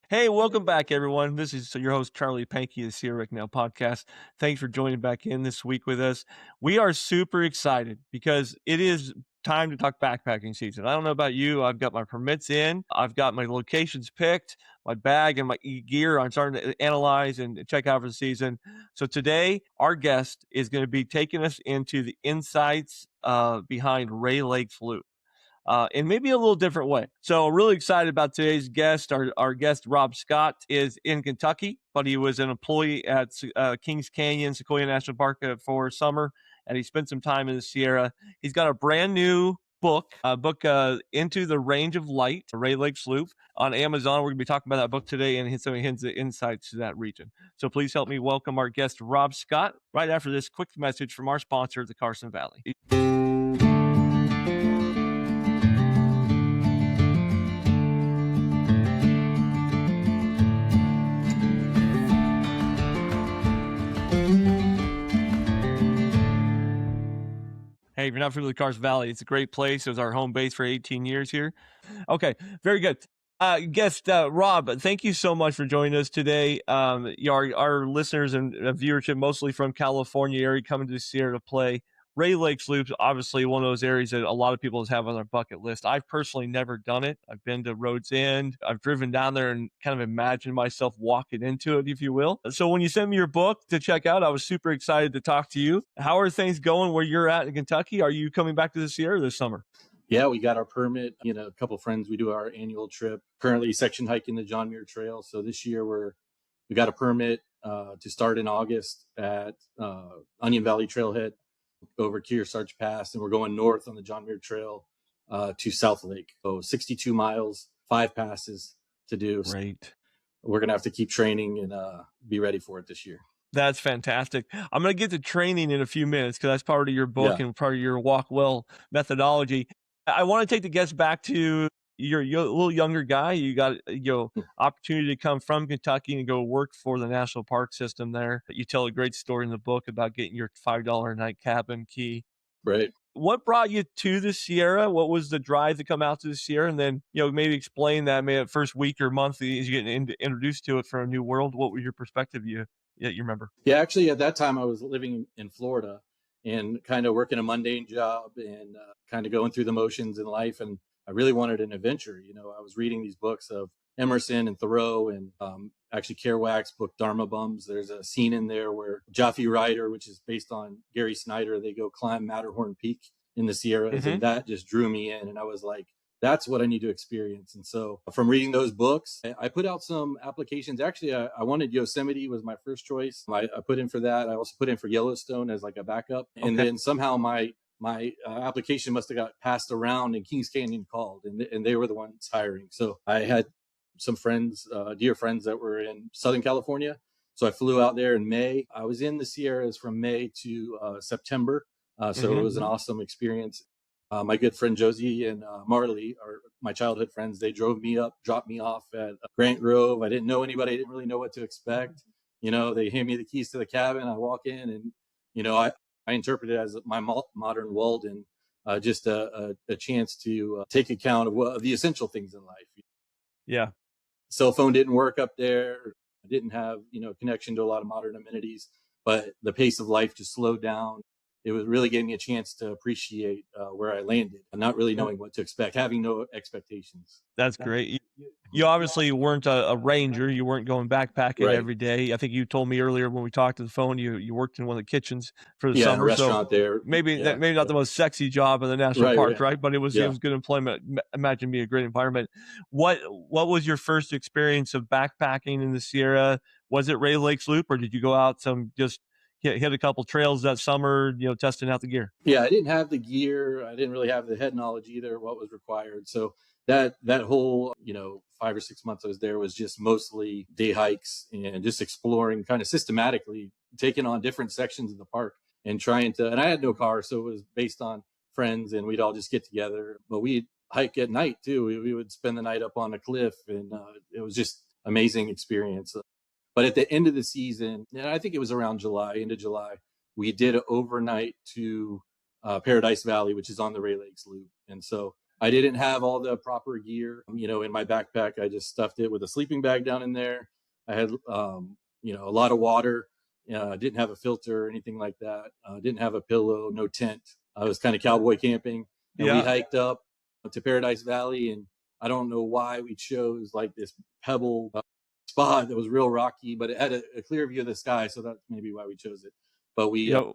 Hey, welcome back, everyone. This is your host, Charlie Pankey, of the Sierra Rick Now podcast. Thanks for joining back in this week with us. We are super excited because it is time to talk backpacking season. I don't know about you. I've got my permits in. I've got my locations picked, my bag and my gear. I'm starting to analyze and check out for the season. So today, our guest is going to be taking us into the insights behind Rae Lakes Loop. In maybe a little different way. So really excited about today's guest. Our guest, Rob Scott, is in Kentucky, but he was an employee at Kings Canyon, Sequoia National Park for summer, and he spent some time in the Sierra. He's got a brand new book Into the Range of Light, Rae Lakes Loop, on Amazon. We're going to be talking about that book today and some of his insights to that region. So please help me welcome our guest, Rob Scott, right after this quick message from our sponsor, the Carson Valley. Hey, if you're not familiar with Carson Valley, it's a great place. It was our home base for 18 years here. Okay, very good. Guest Rob, thank you so much for joining us today. Our listeners and viewership, mostly from California area, coming to the Sierra to play. Rae Lakes Loop's obviously one of those areas that a lot of people have on their bucket list. I've personally never done it. I've been to Rhodes End. I've driven down there and kind of imagined myself walking into it, if you will. So when you sent me your book to check out, I was super excited to talk to you. How are things going where you're at in Kentucky? Are you coming back to the Sierra this summer? Yeah, we got our permit. A couple of friends, we do our annual trip. Currently section hiking the John Muir Trail. So this year we got a permit to start in August at Onion Valley Trailhead over Kearsarge Pass, and we're going north on the John Muir Trail to South Lake. So 62 miles, 5 passes to do. Great. We're gonna have to keep training and be ready for it this year. That's fantastic. I'm going to get to training in a few minutes because that's part of your book and part of your Walk Well methodology. I want to take the guests back to you're a little younger guy. You got opportunity to come from Kentucky and go work for the national park system there. You tell a great story in the book about getting your $5 a night cabin key. Right. What brought you to the Sierra? What was the drive to come out to the Sierra? And then, maybe explain that maybe first week or month as you get introduced to it from a new world. What was your perspective you remember? Yeah, actually at that time I was living in Florida and kind of working a mundane job and kind of going through the motions in life. And I really wanted an adventure. I was reading these books of Emerson and Thoreau and actually Kerouac's book, Dharma Bums. There's a scene in there where Jaffe Ryder, which is based on Gary Snyder, they go climb Matterhorn Peak in the Sierras. Mm-hmm. And that just drew me in. And I was like, that's what I need to experience. And so from reading those books, I put out some applications. Actually, I wanted Yosemite was my first choice. I put in for that. I also put in for Yellowstone as like a backup. Okay. And then somehow my application must have got passed around and Kings Canyon called and they were the ones hiring. So I had some friends, dear friends that were in Southern California. So I flew out there in May. I was in the Sierras from May to September. So mm-hmm. It was an awesome experience. My good friend Josie and Marley are my childhood friends. They drove me up, dropped me off at Grant Grove. I didn't know anybody. I didn't really know what to expect. They hand me the keys to the cabin. I walk in and, I interpret it as my modern Walden, just a chance to take account of the essential things in life. Yeah. Cell phone didn't work up there. I didn't have, connection to a lot of modern amenities, but the pace of life just slowed down. It really gave me a chance to appreciate where I landed and not really knowing what to expect, having no expectations. That's great. You obviously weren't a ranger. You weren't going backpacking every day. I think you told me earlier when we talked to the phone, you worked in one of the kitchens for the summer. A restaurant there. Maybe not the most sexy job in the national park, right? But it was good employment. Imagine be a great environment. What was your first experience of backpacking in the Sierra? Was it Rae Lakes Loop, or did you go out just hit a couple trails that summer, testing out the gear? Yeah, I didn't have the gear. I didn't really have the head knowledge either, what was required. So that whole, 5 or 6 months I was there was just mostly day hikes and just exploring kind of systematically, taking on different sections of the park and and I had no car. So it was based on friends and we'd all just get together, but we'd hike at night too. We would spend the night up on a cliff and it was just amazing experience. But at the end of the season, and I think it was around end of July, we did an overnight to Paradise Valley, which is on the Rae Lakes Loop. And so I didn't have all the proper gear, in my backpack. I just stuffed it with a sleeping bag down in there. I had, a lot of water. Didn't have a filter or anything like that. Didn't have a pillow, no tent. I was kind of cowboy camping, and we Yeah. hiked up to Paradise Valley. And I don't know why we chose like this pebble spot that was real rocky, but it had a clear view of the sky, so that's maybe why we chose it. But Yeah.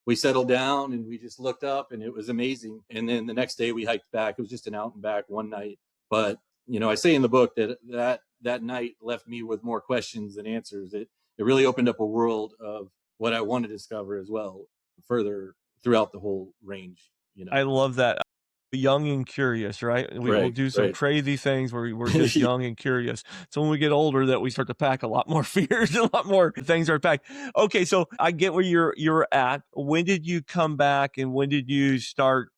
we settled down and we just looked up, and it was amazing. And then the next day we hiked back. It was just an out and back one night. But, I say in the book that night left me with more questions than answers. It really opened up a world of what I wanted to discover as well, further throughout the whole range. I love that. Young and curious, right? We will Right, do some right. crazy things where we're just young and curious. So when we get older, that we start to pack a lot more fears, a lot more things are packed. Okay, so I get where you're at. When did you come back, and when did you start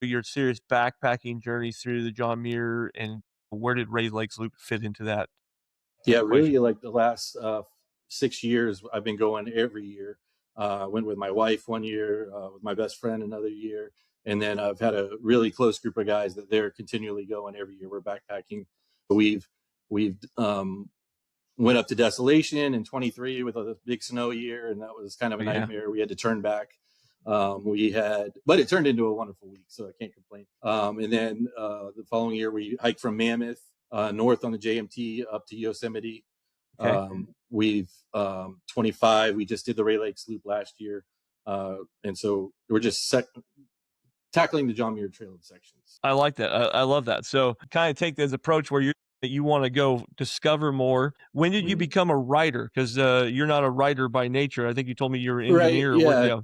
your serious backpacking journey through the John Muir, and where did Rae Lakes Loop fit into that Yeah, equation? really, like the last 6 years, I've been going every year. I went with my wife one year, with my best friend another year, and then I've had a really close group of guys that they're continually going every year. We're backpacking. We've went up to Desolation in 23 with a big snow year, and that was kind of a Yeah. nightmare. We had to turn back. But it turned into a wonderful week, so I can't complain. And then the following year, we hiked from Mammoth north on the JMT up to Yosemite. Okay. We've 25. We just did the Rae Lakes Loop last year, and so we're just tackling the John Muir Trail in sections. I like that. I love that. So kind of take this approach where you want to go discover more. When did you Mhm. become a writer? Because you're not a writer by nature. I think you told me you're an Right? engineer. What? Yeah. Yeah.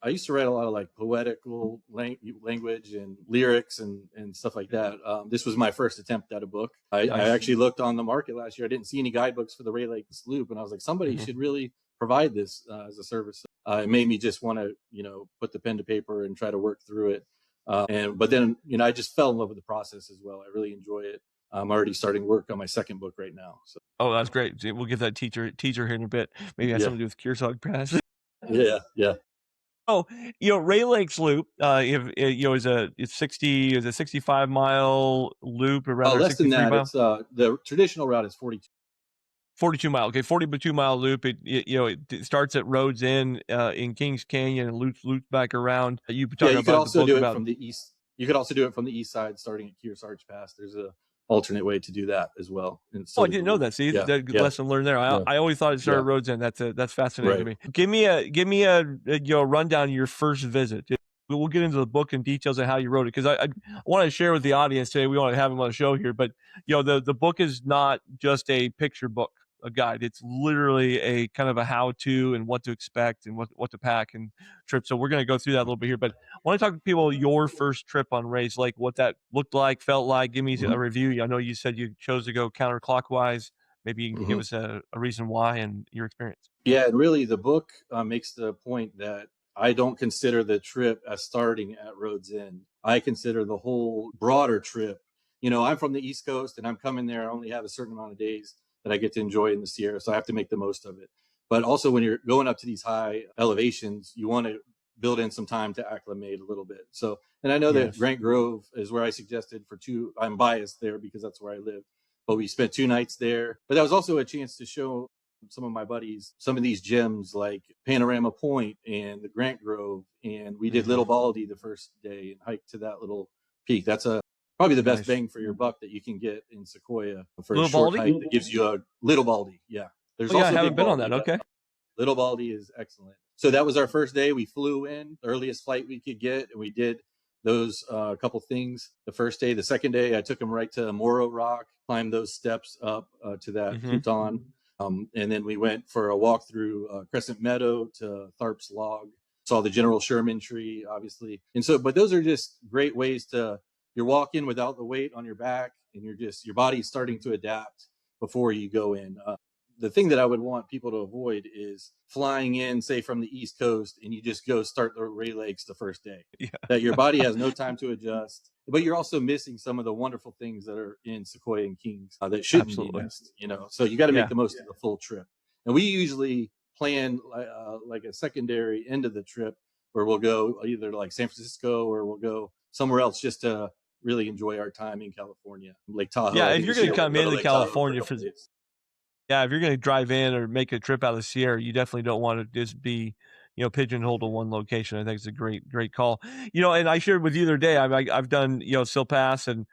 I used to write a lot of like poetical language and lyrics and stuff like that. This was my first attempt at a book. I Nice. actually looked on the market last year. I didn't see any guidebooks for the Rae Lakes Loop, and I was like, somebody Mhm. should really provide this as a service. It made me just want to, put the pen to paper and try to work through it. But then, I just fell in love with the process as well. I really enjoy it. I'm already starting work on my second book right now. So Oh, that's great. We'll get that teacher here in a bit. Maybe it has yeah, something to do with Kearsarge Pass. yeah, yeah. Oh, Rae Lakes Loop, if it's 60, is a 65-mile loop, or rather Less than 63 that. mile? It's the traditional route is 42. 42 mile. Okay, 42-mile loop. It starts at Rhodes End in Kings Canyon and loops back around. You Yeah, talking you could about the also book do it about. from the east. You could also do it from the east side, starting at Kearsarge Pass. There's a alternate way to do that as well, and Oh, so I does the didn't know loop. that. See, Yeah, that yeah, lesson learned there. I yeah, I always thought it started yeah. at Rhodes End. That's fascinating to Right. me. Give me a rundown of your first visit. We'll get into the book and details of how you wrote it, because I want to share with the audience today. We want to have him on the show here, but the book is not just a picture book, a guide. It's literally a kind of a how to and what to expect and what to pack and trip. So we're going to go through that a little bit here, but I want to talk to people your first trip on Race, like what that looked like, felt like. Give me a Mhm, review. I know you said you chose to go counterclockwise. Maybe you can give mhm. us a reason why and your experience. Yeah, and really, the book makes the point that I don't consider the trip as starting at Rhodes End. I consider the whole broader trip. I'm from the East Coast, and I'm coming there. I only have a certain amount of days that I get to enjoy in the Sierra, so I have to make the most of it. But also, when you're going up to these high elevations, you want to build in some time to acclimate a little bit. So, and I know that Yes. Grant Grove is where I suggested for two. I'm biased there because that's where I live. But we spent 2 nights there. But that was also a chance to show some of my buddies some of these gems like Panorama Point and the Grant Grove. And we did Mhm. Little Baldy the first day and hiked to that little peak. That's probably the best Nice. bang for your buck that you can get in Sequoia for a Little short Baldy? hike that gives you a Little Baldy. Yeah. Oh There's yeah, I also haven't Big been on that. Baldy, but Okay. Little Baldy is excellent. So that was our first day. We flew in, the earliest flight we could get, and we did those couple things the first day. The second day, I took them right to Moro Rock, climbed those steps up to that Hmm. futon. And then we went for a walk through Crescent Meadow to Tharp's Log, saw the General Sherman tree, obviously. And so, but those are just great ways you're walking without the weight on your back, and your body's starting to adapt before you go in. The thing that I would want people to avoid is flying in, say, from the East Coast, and you just go start the Rae Lakes the first day. Yeah, That your body has no time to adjust, but you're also missing some of the wonderful things that are in Sequoia and Kings that shouldn't be absolutely. missed. So you got to make Yeah. the most of the full trip. And we usually plan like a secondary end of the trip where we'll go either like San Francisco or we'll go somewhere else just to really enjoy our time in California. Lake Tahoe, Yeah, I if think you're this going year to we'll come go to into Lake Tahoe for a California for couple days. Yeah, if you're going to drive in or make a trip out of the Sierra, you definitely don't want to just be, pigeonholed to one location. I think it's a great call. And I shared with you the other day, I've done, Sil Pass, and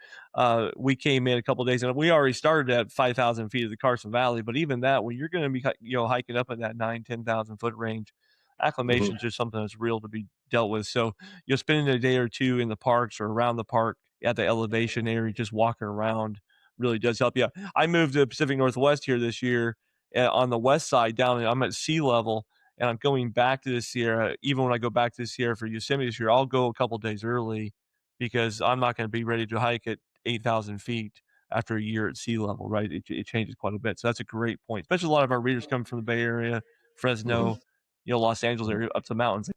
we came in a couple of days, and we already started at 5,000 feet of the Carson Valley. But even that, when you're going to be, hiking up in that 10,000 foot range, acclimation Hmm. is just something that's real to be dealt with. So you're spending a day or two in the parks or around the park at the elevation area, just walking around really does help you. I moved to the Pacific Northwest here this year, on the west side down, and I'm at sea level, and I'm going back to the Sierra. Even when I go back to the Sierra for Yosemite this year, I'll go a couple days early because I'm not going to be ready to hike at 8,000 feet after a year at sea level, right? It changes quite a bit. So that's a great point, especially a lot of our readers come from the Bay Area, Hmm. Fresno, Los Angeles area, up to the mountains.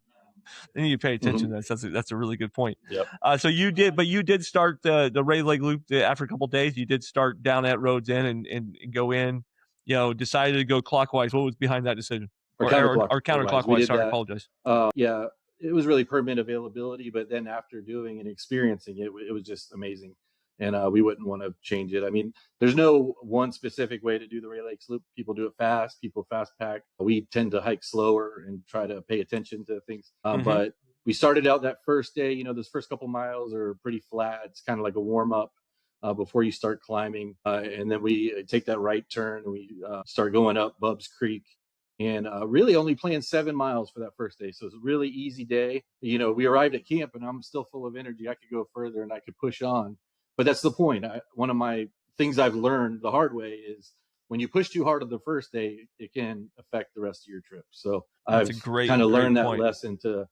They need to pay attention Hmm. to that. That's a really good point. Yep. So you did start the Rae Lake Loop after a couple of days. You did start down at Roads End and go in. Decided to go clockwise. What was behind that decision, Or or counterclockwise. We counterclockwise? did Sorry, that. apologize. Yeah, it was really permit availability, but then after doing and experiencing it, it was just amazing. And we wouldn't want to change it. I mean, there's no one specific way to do the Rae Lakes Loop. People do it fast. People fast pack. We tend to hike slower and try to pay attention to things. Hmm. But we started out that first day. Those first couple miles are pretty flat. It's kind of like a warm up before you start climbing. And then we take that right turn and we start going up Bub's Creek, and really only planned 7 miles for that first day. So it's a really easy day. We arrived at camp and I'm still full of energy. I could go further and I could push on. But that's the point. One of my things I've learned the hard way is when you push too hard on the first day, it can affect the rest of your trip. So That's a I've kind of great learned that point. lesson to,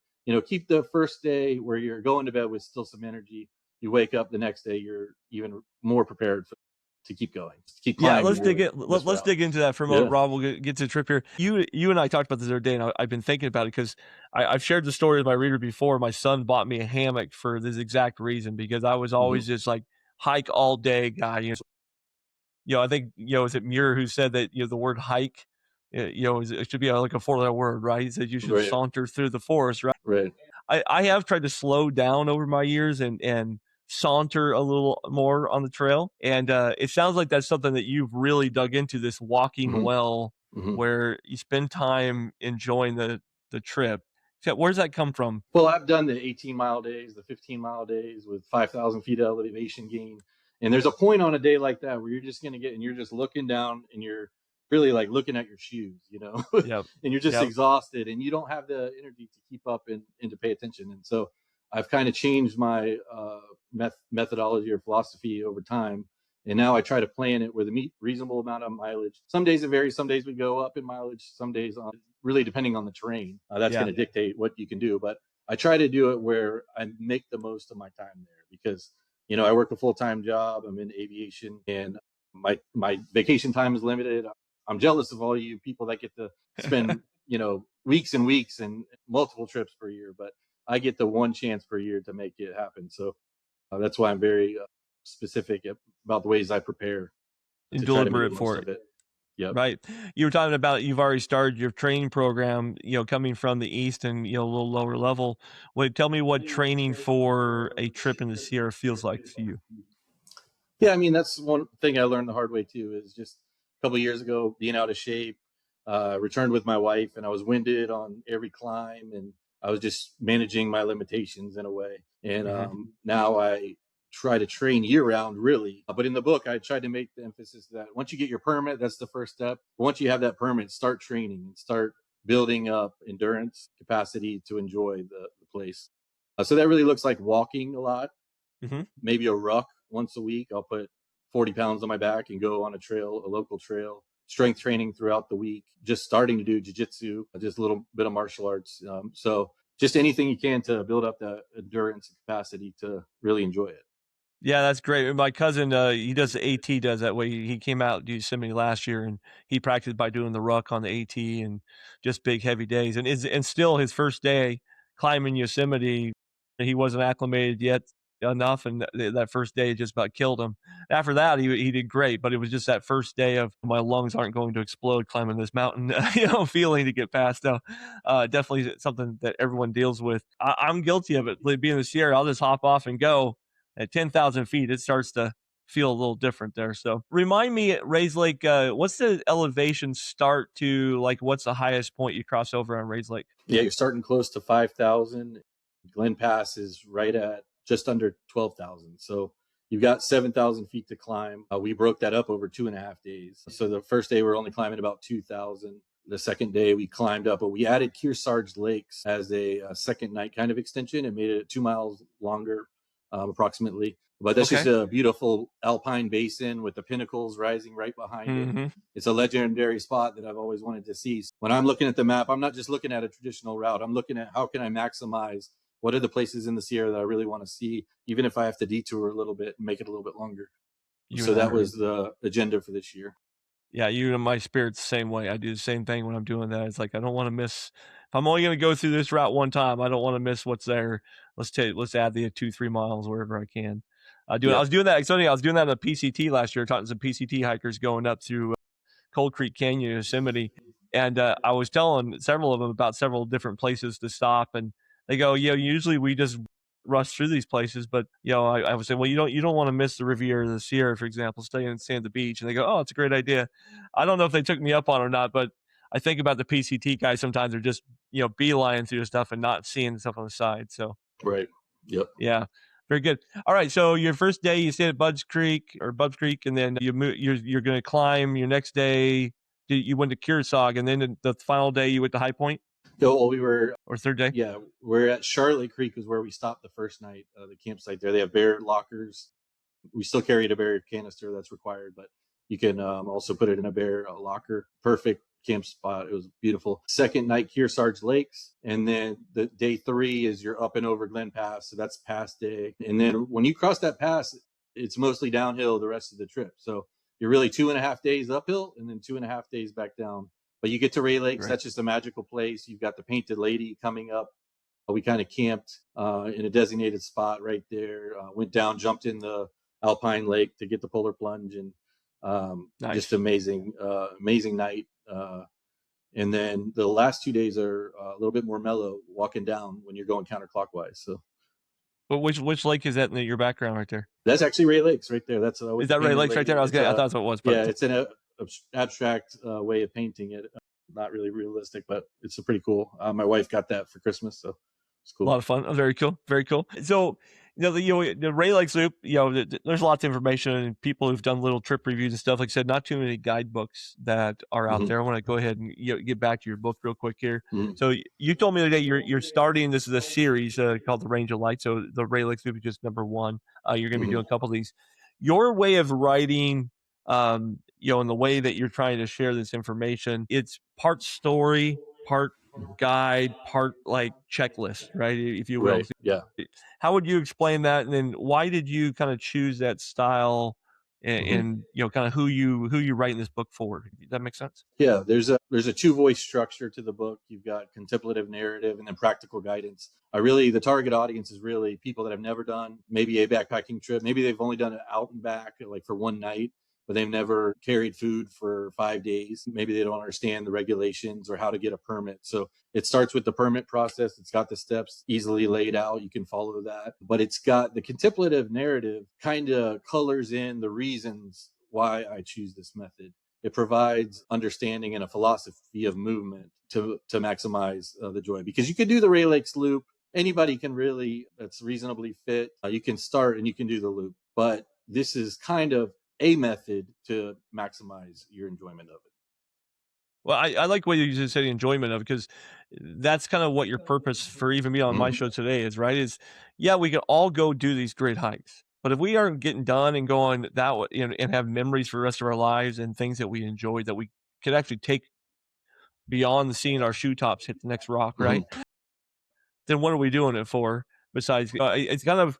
keep the first day where you're going to bed with still some energy. You wake up the next day, you're even more prepared to keep going, to keep Yeah, climbing let's dig really it. this Let's route. dig into that for a moment, Yeah. Rob. We'll get to the trip here. You and I talked about this the other day, and I've been thinking about it because I've shared the story with my reader before. My son bought me a hammock for this exact reason because I was Hmm. always just like hike all day guy. I think is it Muir who said that the word hike, it should be like a four-letter word, right? He said you should Right. saunter through the forest, right? Right. I have tried to slow down over my years and saunter a little more on the trail, and it sounds like that's something that you've really dug into, this walking Hmm. well, Hmm. where you spend time enjoying the trip. So where's that come from? Well, I've done the 18-mile days, the 15-mile days with 5,000 feet of elevation gain. And there's a point on a day like that where you're just going to get, and you're just looking down and you're really like looking at your shoes, Yep, and you're just yep. exhausted and you don't have the energy to keep up and to pay attention. And so I've kind of changed my methodology or philosophy over time. And now I try to plan it with a reasonable amount of mileage. Some days it varies. Some days we go up in mileage. Some days really depending on the terrain. That's Yeah. going to dictate what you can do. But I try to do it where I make the most of my time there because, I work a full-time job. I'm in aviation and my vacation time is limited. I'm jealous of all you people that get to spend, weeks and weeks and multiple trips per year, but I get the one chance per year to make it happen. So that's why I'm very specific about the ways I prepare And to try to make the deliberate most for it. of it. Yep. Right. You were talking about you've already started your training program, coming from the East and, a little lower level. Tell me what training for a trip in the Sierra feels like to you. Yeah, I mean that's one thing I learned the hard way too. Is just a couple of years ago being out of shape. Returned with my wife, and I was winded on every climb, and I was just managing my limitations in a way. And Mhm. now I try to train year round, really. But in the book, I tried to make the emphasis that once you get your permit, that's the first step. But once you have that permit, start training and start building up endurance capacity to enjoy the place. So that really looks like walking a lot, Mhm. maybe a ruck once a week. I'll put 40 pounds on my back and go on a local trail. Strength training throughout the week, just starting to do jujitsu, just a little bit of martial arts. So just anything you can to build up that endurance and capacity to really enjoy it. Yeah, that's great. My cousin, he does the AT, does that way. He came out to Yosemite last year, and he practiced by doing the ruck on the AT and just big heavy days. And still his first day climbing Yosemite, he wasn't acclimated yet enough, and that first day just about killed him. After that, he did great, but it was just that first day of my lungs aren't going to explode climbing this mountain, feeling to get past. So, definitely something that everyone deals with. I'm guilty of it. Like, being in the Sierra, I'll just hop off and go. At 10,000 feet, it starts to feel a little different there. So remind me at Rae's Lake, what's the elevation start to, like, what's the highest point you cross over on Rae's Lake? Yeah, you're starting close to 5,000. Glen Pass is right at just under 12,000. So you've got 7,000 feet to climb. We broke that up over 2.5 days. So the first day we're only climbing about 2,000. The second day we climbed up, but we added Kearsarge Lakes as a second night kind of extension and made it 2 miles longer, approximately. But that's just Okay. a beautiful alpine basin with the pinnacles rising right behind it. Mhm. It's a legendary spot that I've always wanted to see. When I'm looking at the map, I'm not just looking at a traditional route. I'm looking at how can I maximize what are the places in the Sierra that I really want to see, even if I have to detour a little bit and make it a little bit longer. You So and I that are was the agenda for this year. Yeah, you and my spirit's the same way. I do the same thing when I'm doing that. It's like I don't wanna miss if I'm only gonna go through this route one time, I don't wanna miss what's there. Let's add the 2, 3 miles wherever I can. I Yep. was doing that it's funny, I was doing that in a PCT last year, talking to some PCT hikers going up through Cold Creek Canyon, Yosemite, and I was telling several of them about several different places to stop, and they go, "Yeah, usually we just rush through these places, but I would say, well, you don't want to miss the Riviera or the Sierra, for example, stay at the beach." And they go, "Oh, it's a great idea." I don't know if they took me up on it or not, but I think about the PCT guys sometimes they're just beeline through stuff and not seeing stuff on the side. So Right. Yep. yeah, very good. All right, so your first day you stayed at Bubs Creek, and then you're going to climb. Your next day you went to Kearsarge, and then the final day you went to High Point, So we were, or third day. yeah, we're at Charlotte Creek is where we stopped the first night. The campsite there, they have bear lockers. We still carried a bear canister that's required, but you can also put it in a bear locker. Perfect camp spot. It was beautiful. Second night, Kearsarge Lakes. And then the day 3 is you're up and over Glen Pass. So that's pass day. And then when you cross that pass, it's mostly downhill the rest of the trip. So you're really 2.5 days uphill and then 2.5 days back down. But you get to Rae Lakes. Right. That's just a magical place. You've got the Painted Lady coming up. We kind of camped in a designated spot right there. Went down, jumped in the Alpine Lake to get the polar plunge, and just Nice. amazing, amazing night. And then the last 2 days are a little bit more mellow, walking down when you're going counterclockwise. So But which lake is that in your background right there? that's actually Rae Lakes right there. That's Is with the that Rae painted Lakes right there? lady. It's I thought a that's what it was, yeah, but it's an abstract way of painting it. Not really realistic, but it's a pretty cool. My wife got that for Christmas, so it's a cool. lot of fun. Oh, very cool. Very cool. So, the Rae Lakes Loop, there's lots of information and people who've done little trip reviews and stuff. Like I said, not too many guidebooks that are out Hmm. there. I want to go ahead and get back to your book real quick here. Hmm. So you told me the other day you're starting, this is a series called The Range of Light. So the Rae Lakes Loop is just number one. You're going to be Hmm. doing a couple of these. Your way of writing, and the way that you're trying to share this information, it's part story, part guide, part like checklist, right? If you will. Right. Yeah. How would you explain that? And then why did you kind of choose that style Hmm. and kind of who you writing this book for? Does that make sense? Yeah, there's a two voice structure to the book. You've got contemplative narrative and then practical guidance. I really the target audience is really people that have never done maybe a backpacking trip. Maybe they've only done it out and back like for one night, but they've never carried food for 5 days. Maybe they don't understand the regulations or how to get a permit. So it starts with the permit process. It's got the steps easily laid out. You can follow that, but it's got the contemplative narrative kind of colors in the reasons why I choose this method. It provides understanding and a philosophy of movement to maximize the joy, because you can do the Rae Lakes Loop. Anybody can really, that's reasonably fit. You can start and you can do the loop, but this is kind of a method to maximize your enjoyment of it. Well, I like what you just said, the enjoyment of it, because that's kind of what your purpose for even being on my Mhm. show today is, right? Is yeah, we can all go do these great hikes, but if we aren't getting done and going that way, and have memories for the rest of our lives and things that we enjoy that we could actually take beyond seeing our shoe tops hit the next rock, right? Mhm. Then what are we doing it for? Besides, it's kind of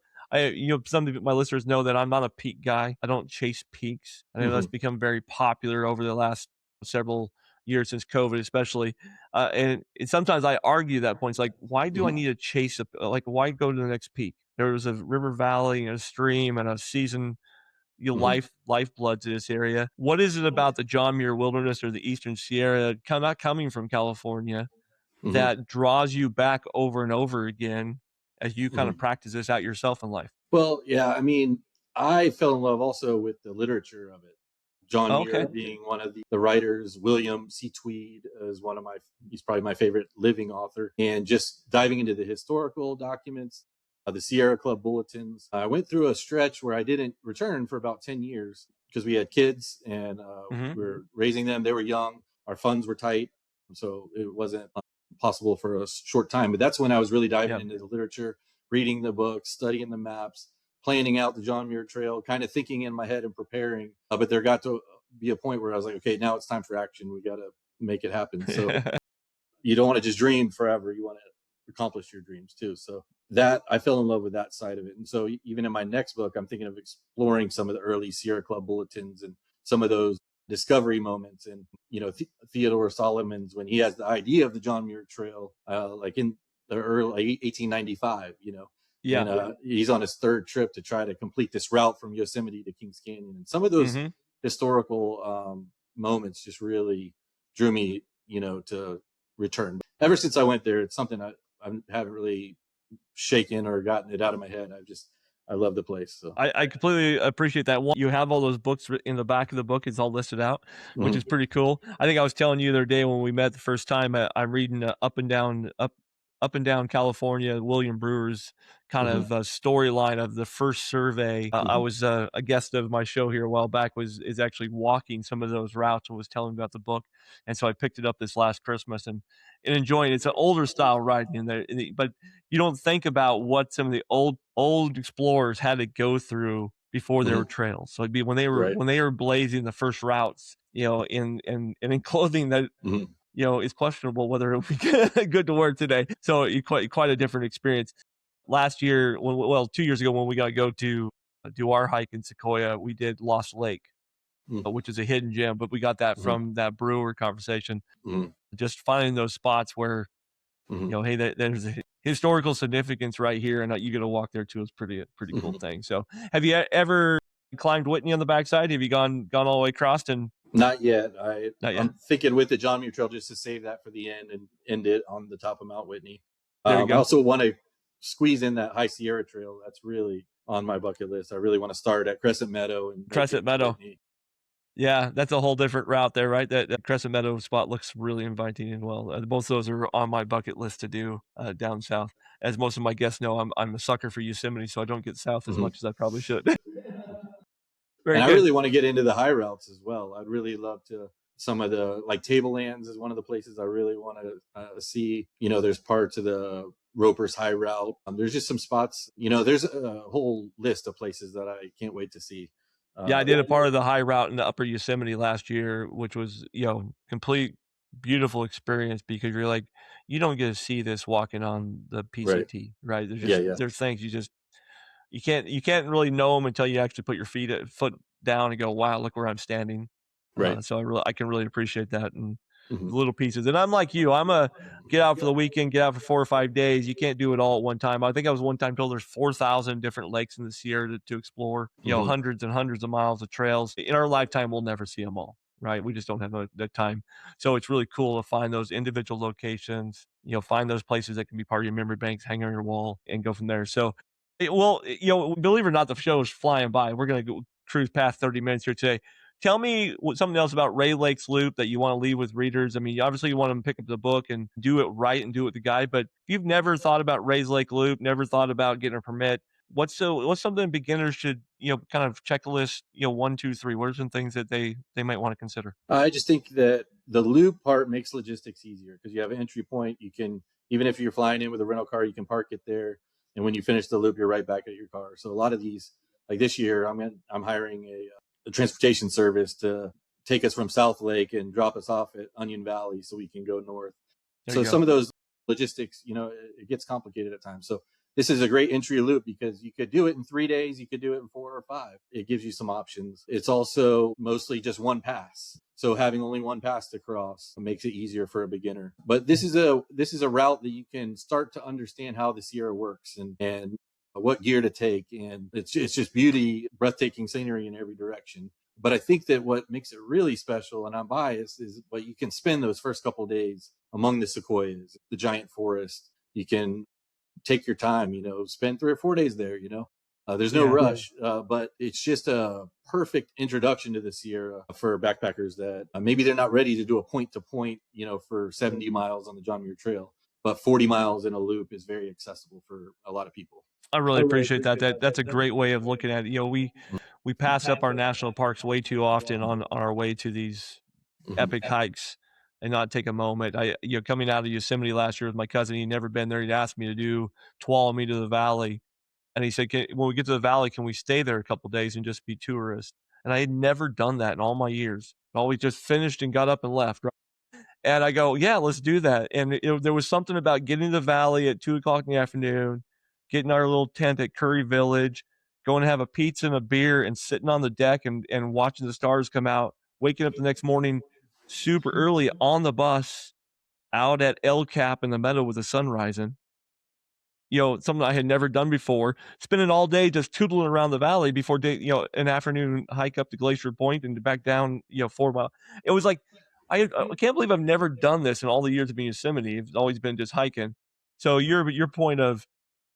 some of my listeners know that I'm not a peak guy. I don't chase peaks. I know that's Mhm. become very popular over the last several years since COVID, especially. And sometimes I argue that point. It's like, why do I Mhm. need to chase like why go to the next peak? There was a river valley and a stream and a season Mhm. lifeblood to this area. What is it about the John Muir Wilderness or the Eastern Sierra, not coming from California, Mhm. that draws you back over and over again as you kind Mhm. of practice this out yourself in life? Well, yeah, I mean, I fell in love also with the literature of it. John Muir Okay. being one of the writers, William C. Tweed is one of he's probably my favorite living author. And just diving into the historical documents, the Sierra Club bulletins. I went through a stretch where I didn't return for about 10 years because we had kids and Hmm. we were raising them. They were young. Our funds were tight. So it wasn't possible for a short time. But that's when I was really diving Yeah. into the literature, reading the books, studying the maps, planning out the John Muir Trail, kind of thinking in my head and preparing. But there got to be a point where I was like, okay, now it's time for action. We got to make it happen. So you don't want to just dream forever. You want to accomplish your dreams too. So that I fell in love with that side of it. And so even in my next book, I'm thinking of exploring some of the early Sierra Club bulletins and some of those discovery moments. And, Theodore Solomon's, when he has the idea of the John Muir Trail, like in the early 1895, Yeah. and he's on his third trip to try to complete this route from Yosemite to Kings Canyon. And some of those Hmm. historical moments just really drew me, to return. But ever since I went there, it's something I haven't really shaken or gotten it out of my head. I love the place. So I completely appreciate that. One, you have all those books in the back of the book. It's all listed out, which is mm-hmm. pretty cool. I think I was telling you the other day when we met the first time, I'm reading Up and Down California, William Brewer's kind Mm-hmm. of storyline of the first survey. I Mm-hmm. was a guest of my show here a while back, is actually walking some of those routes and was telling about the book. And so I picked it up this last Christmas and enjoying it. It's an older style writing in there, but you don't think about what some of the old explorers had to go through before there Mm-hmm. were trails. So it'd be Right. when they were blazing the first routes, in clothing that Mm-hmm. is questionable whether it would be good to wear today. So quite a different experience. Last year, 2 years ago, when we got to go to do our hike in Sequoia, we did Lost Lake, which is a hidden gem, but we got that Mm-hmm. from that Brewer conversation. Mm-hmm. Just finding those spots where Mm-hmm. hey, there's a historical significance right here, and you get to walk there too. It's pretty cool Mm-hmm. thing. So, have you ever climbed Whitney on the backside? Have you gone all the way across? And Not yet. not yet. I'm thinking with the John Muir Trail just to save that for the end and end it on the top of Mount Whitney. There you I go, also want to squeeze in that High Sierra Trail. That's really on my bucket list. I really want to start at Crescent Meadow and make it Crescent to Meadow. Whitney. Yeah, that's a whole different route there, right? That Crescent Meadow spot looks really inviting and well. Both of those are on my bucket list to do down south. As most of my guests know, I'm a sucker for Yosemite, so I don't get south as Mm-hmm. much as I probably should. Very And I good. really want to get into the high routes as well. I'd really love to. Some of the like Tablelands is one of the places I really want to see. There's parts of the Roper's High Route. There's just some spots. There's a whole list of places that I can't wait to see. Yeah, I did a part of the high route in the upper Yosemite last year, which was, complete beautiful experience because you're like, you don't get to see this walking on the Right. PCT, right? Yeah. Yeah. There's things you can't really know them until you actually put your foot down and go, wow, look where I'm standing. Right. So I can really appreciate that and Mm-hmm. the little pieces. And I'm like you, I'm a get out for the weekend, get out for 4 or 5 days. You can't do it all at one time. I think I was one time told there's 4,000 different lakes in the Sierra to explore. Mm-hmm. Hundreds and hundreds of miles of trails. In our lifetime, we'll never see them all. Right, we just don't have the time. So it's really cool to find those individual locations. Find those places that can be part of your memory banks, hang on your wall, and go from there. So, believe it or not, the show is flying by. We're gonna go cruise past 30 minutes here today. Tell me something else about Rae Lakes Loop that you want to leave with readers. I mean, obviously you want them to pick up the book and do it right and do it with the guide. But if you've never thought about Rae Lake Loop, never thought about getting a permit, what's something beginners should kind of checklist 1, 2, 3? What are some things that they might want to consider? I just think that the loop part makes logistics easier because you have an entry point. You can, even if you're flying in with a rental car, you can park it there, and when you finish the loop, you're right back at your car. So a lot of these, like this year, I'm hiring a transportation service to take us from South Lake and drop us off at Onion Valley so we can go north. There So you go. some of those logistics, it gets complicated at times. So this is a great entry loop because you could do it in 3 days, you could do it in 4 or 5. It gives you some options. It's also mostly just one pass. So having only one pass to cross makes it easier for a beginner. But this is a route that you can start to understand how the Sierra works and what gear to take. And it's just beauty, breathtaking scenery in every direction. But I think that what makes it really special, and I'm biased, is what you can spend those first couple of days among the sequoias, the giant forest. You can take your time, spend 3 or 4 days there, There's no Yeah. rush, but it's just a perfect introduction to the Sierra for backpackers that maybe they're not ready to do a point to point, for 70 miles on the John Muir Trail, but 40 miles in a loop is very accessible for a lot of people. I really appreciate that. That's a great way of looking at it. We pass up our national parks way too often on our way to these Mhm. epic hikes and not take a moment. Coming out of Yosemite last year with my cousin, he'd never been there. He'd asked me to follow me to the valley. And he said, when we get to the valley, can we stay there a couple days and just be tourists? And I had never done that in all my years. Always just finished and got up and left. Right? And I go, yeah, let's do that. And there was something about getting to the valley at 2 o'clock in the afternoon, getting our little tent at Curry Village, going to have a pizza and a beer and sitting on the deck and watching the stars come out, waking up the next morning super early on the bus out at El Cap in the meadow with the sun rising. Something I had never done before, spending all day just tootling around the valley before an afternoon hike up to Glacier Point and back down, 4 mile. It was like, I can't believe I've never done this in all the years of being in Yosemite. It's always been just hiking. So your point of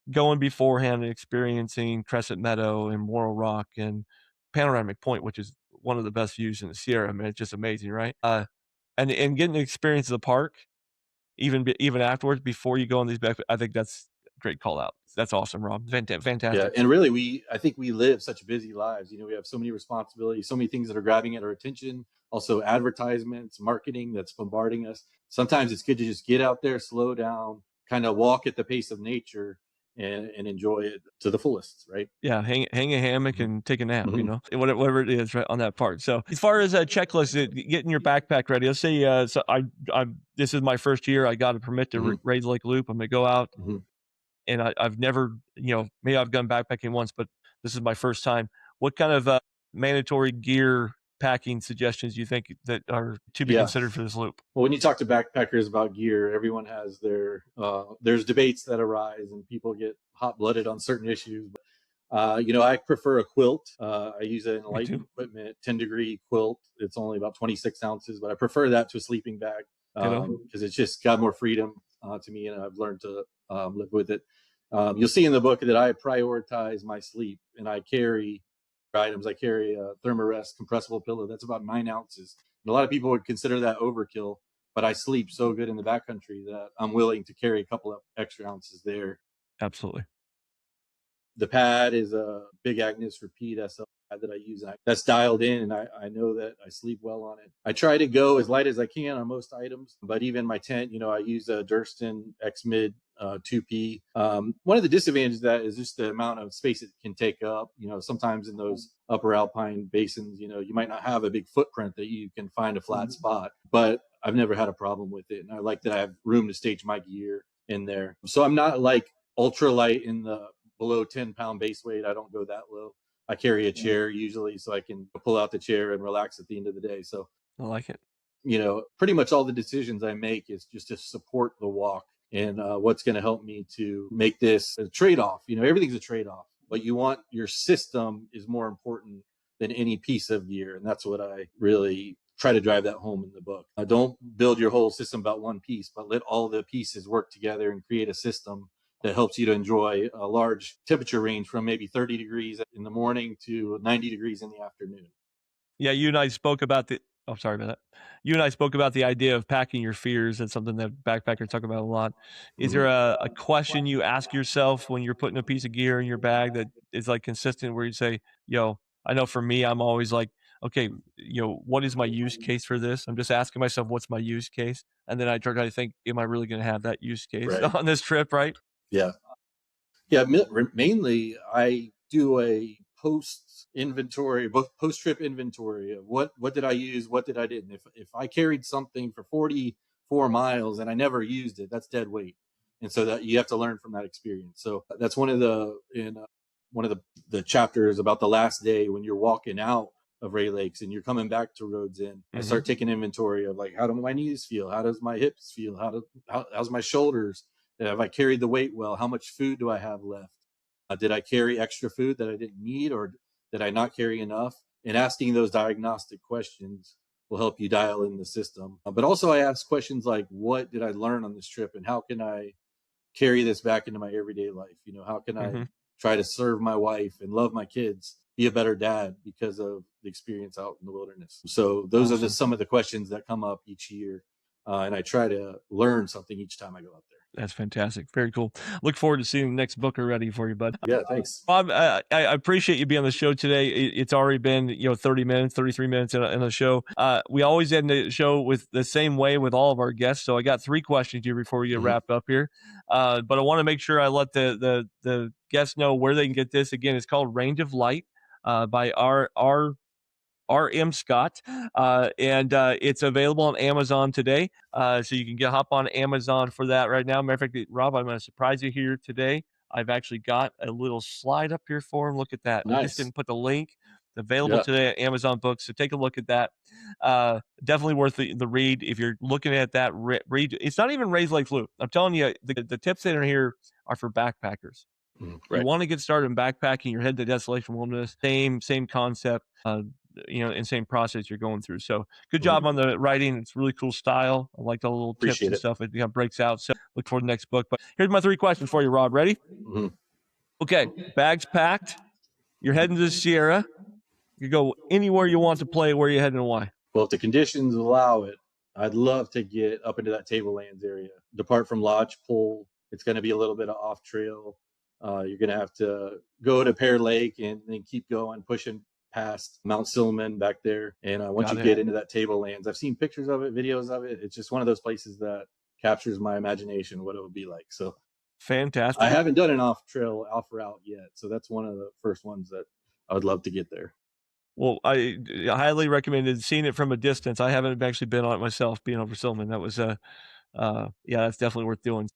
going beforehand and experiencing Crescent Meadow and Morro Rock and Panoramic Point, which is one of the best views in the Sierra. I mean, it's just amazing, right? And getting to experience the park even afterwards before you go on these back, I think that's a great call out. That's awesome, Rob. Yeah, Fantastic. and really, I think we live such busy lives. We have so many responsibilities, so many things that are grabbing at our attention. Also, advertisements, marketing that's bombarding us. Sometimes it's good to just get out there, slow down, kind of walk at the pace of nature, and enjoy it to the fullest. Right? Yeah, hang a hammock Mhm. and take a nap, Mhm. whatever it is, right, on that part. So, as far as a checklist, getting your backpack ready, let's say, so I this is my first year, I got a permit to Mhm. Rae Lakes Loop. I'm gonna go out, Mhm. and I've never, maybe I've gone backpacking once, but this is my first time. What kind of, mandatory gear packing suggestions do you think that are to be Yeah. considered for this loop? Well, when you talk to backpackers about gear, everyone has there's debates that arise, and people get hot blooded on certain issues. I prefer a quilt. I use an Me too. Enlightened Equipment 10-degree quilt. It's only about 26 ounces, but I prefer that to a sleeping bag Ditto. because it's just got more freedom to me, and I've learned to live with it. You'll see in the book that I prioritize my sleep, and I carry items. I carry a Thermarest compressible pillow. That's about 9 ounces. And a lot of people would consider that overkill, but I sleep so good in the backcountry that I'm willing to carry a couple of extra ounces there. Absolutely. The pad is a Big Agnes Repeat SL pad that I use. That's dialed in, and I know that I sleep well on it. I try to go as light as I can on most items, but even my tent, I use a Durston X Mid 2P. One of the disadvantages of that is just the amount of space it can take up. Sometimes in those upper alpine basins, you might not have a big footprint that you can find a flat spot, but I've never had a problem with it. And I like that I have room to stage my gear in there. So I'm not like ultralight in the below 10-pound base weight. I don't go that low. I carry a chair usually so I can pull out the chair and relax at the end of the day. So, I like it. pretty much all the decisions I make is just to support the walk and what's going to help me to make this a trade off. Everything's a trade off, but your system is more important than any piece of gear. And that's what I really try to drive that home in the book. Don't build your whole system about one piece, but let all the pieces work together and create a system that helps you to enjoy a large temperature range from maybe 30 degrees in the morning to 90 degrees in the afternoon. Yeah, you and I spoke about the oh, sorry about that. You and I spoke about the idea of packing your fears. That's something that backpackers talk about a lot. Is there Mhm. a question you ask yourself when you're putting a piece of gear in your bag that is like consistent where you say, yo, I know for me, I'm always like, okay, what is my use case for this? I'm just asking myself, what's my use case? And then I try to think, am I really going to have that use case Right. on this trip, right? Yeah. Yeah, mainly I do a post trip inventory of what did I use, what did I didn't. If I carried something for 44 miles and I never used it, that's dead weight. And so that you have to learn from that experience. So that's one of the chapters about the last day when you're walking out of Rae Lakes and you're coming back to Roads End. I Hmm. start taking inventory of like, how do my knees feel? How does my hips feel? How's my shoulders? Have I carried the weight well? How much food do I have left? Did I carry extra food that I didn't need, or did I not carry enough? And asking those diagnostic questions will help you dial in the system. But also, I ask questions like, what did I learn on this trip, and how can I carry this back into my everyday life? How can I Hmm. try to serve my wife and love my kids, be a better dad because of the experience out in the wilderness. So those are some of the questions that come up each year. And I try to learn something each time I go out there. That's fantastic. Very cool. Look forward to seeing the next book already for you, bud. Yeah, thanks. Bob, I appreciate you being on the show today. It's already been, 30 minutes, 33 minutes in the show. We always end the show with the same way with all of our guests. So I got 3 questions here before we get wrapped up here. But I want to make sure I let the guests know where they can get this. Again, it's called Range of Light by R.M. Scott, and it's available on Amazon today. So you can hop on Amazon for that right now. Matter of fact, Rob, I'm going to surprise you here today. I've actually got a little slide up here for him. Look at that. Nice. I just didn't put the link. It's available today at Amazon Books. So take a look at that. Definitely worth the read. If you're looking at that, read. It's not even Rae Lakes Loop. I'm telling you, the tips that are here are for backpackers. Right. You want to get started in backpacking, you're heading to Desolation Wilderness. Same concept. And same process you're going through. So good job on the writing. It's really cool style. I like the little tips and stuff. It breaks out. So look for the next book. But here's my 3 questions for you, Rob. Ready? Okay. Bags packed. You're heading to the Sierra. You go anywhere you want to play. Where are you heading and why? Well, if the conditions allow it, I'd love to get up into that Tablelands area. Depart from Lodgepole. It's going to be a little bit of off trail. You're going to have to go to Pear Lake and then keep going, pushing past Mount Silliman back there. And once you get into that Tablelands, I've seen pictures of it, videos of it. It's just one of those places that captures my imagination, what it would be like. So fantastic. I haven't done an off route yet. So that's one of the first ones that I would love to get there. Well, I highly recommended seeing it from a distance. I haven't actually been on it myself, being over Silliman. That was, that's definitely worth doing.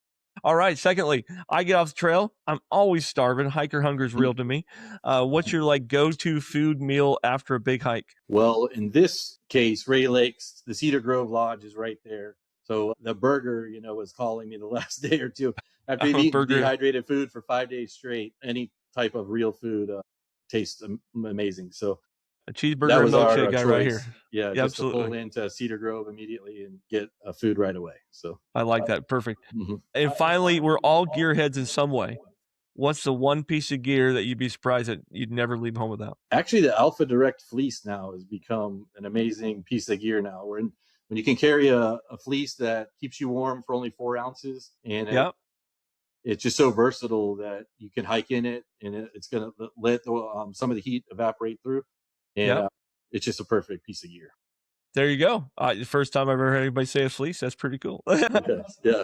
All right. Secondly, I get off the trail. I'm always starving. Hiker hunger is real to me. What's your go-to food meal after a big hike? Well, in this case, Rae Lakes, the Cedar Grove Lodge is right there. So the burger, was calling me the last day or two. After you've eaten dehydrated food for 5 days straight, any type of real food tastes amazing. So a cheeseburger and milkshake guy right here. Yeah, just absolutely. To pull into Cedar Grove immediately and get food right away. So I like that. Perfect. And finally, we're all gearheads in some way. What's the one piece of gear that you'd be surprised that you'd never leave home without? Actually, the Alpha Direct fleece now has become an amazing piece of gear now. When you can carry a fleece that keeps you warm for only 4 ounces, and it's just so versatile that you can hike in it, and it's going to let some of the heat evaporate through. And it's just a perfect piece of gear. There you go. The first time I've ever heard anybody say a fleece. That's pretty cool. Yeah.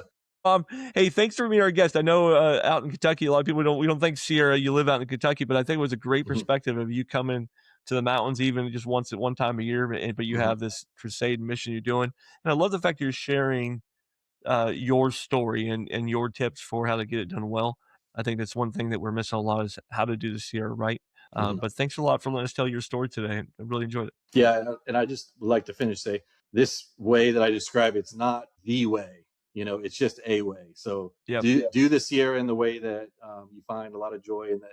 Hey, thanks for being our guest. I know out in Kentucky, a lot of people we don't think Sierra, you live out in Kentucky, but I think it was a great perspective of you coming to the mountains even just one time a year, but you have this crusade mission you're doing. And I love the fact you're sharing your story and your tips for how to get it done well. I think that's one thing that we're missing a lot is how to do the Sierra right. But thanks a lot for letting us tell your story today. I really enjoyed it. Yeah. And I just would like to say this way that I describe, it's not the way, it's just a way. So do the Sierra in the way that you find a lot of joy and that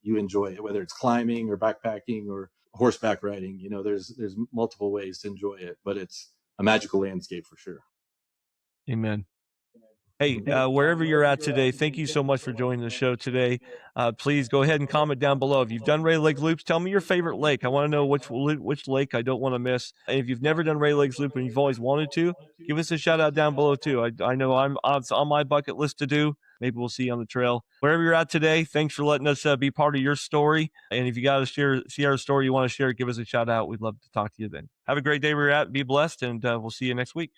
you enjoy it, whether it's climbing or backpacking or horseback riding. There's multiple ways to enjoy it, but it's a magical landscape for sure. Amen. Hey, wherever you're at today, thank you so much for joining the show today. Please go ahead and comment down below. If you've done Rae Lakes Loops, tell me your favorite lake. I want to know which lake I don't want to miss. And if you've never done Rae Lakes Loop and you've always wanted to, give us a shout out down below too. I know it's on my bucket list to do. Maybe we'll see you on the trail. Wherever you're at today, thanks for letting us be part of your story. And if you got a Sierra story you want to share, give us a shout out. We'd love to talk to you then. Have a great day where you're at. Be blessed, and we'll see you next week.